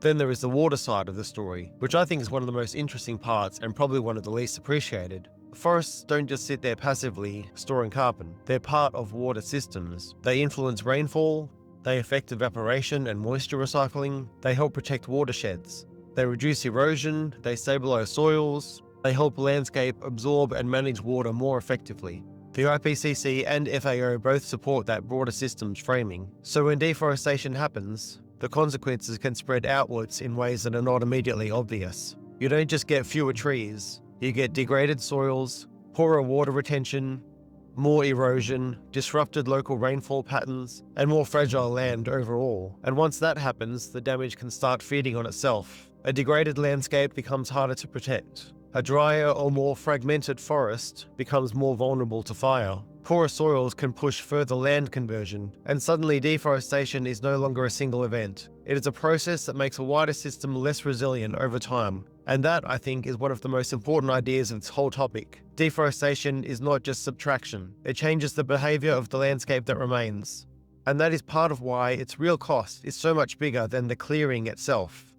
Then there is the water side of the story, which I think is one of the most interesting parts and probably one of the least appreciated. Forests don't just sit there passively storing carbon. They're part of water systems. They influence rainfall, they affect evaporation and moisture recycling, they help protect watersheds, they reduce erosion, they stabilize soils, they help landscape absorb and manage water more effectively. The IPCC and FAO both support that broader systems framing. So when deforestation happens, the consequences can spread outwards in ways that are not immediately obvious. You don't just get fewer trees, you get degraded soils, poorer water retention, more erosion, disrupted local rainfall patterns, and more fragile land overall. And once that happens, the damage can start feeding on itself. A degraded landscape becomes harder to protect. A drier or more fragmented forest becomes more vulnerable to fire. Poorer soils can push further land conversion, and suddenly deforestation is no longer a single event. It is a process that makes a wider system less resilient over time. And that, I think, is one of the most important ideas of this whole topic. Deforestation is not just subtraction. It changes the behavior of the landscape that remains. And that is part of why its real cost is so much bigger than the clearing itself.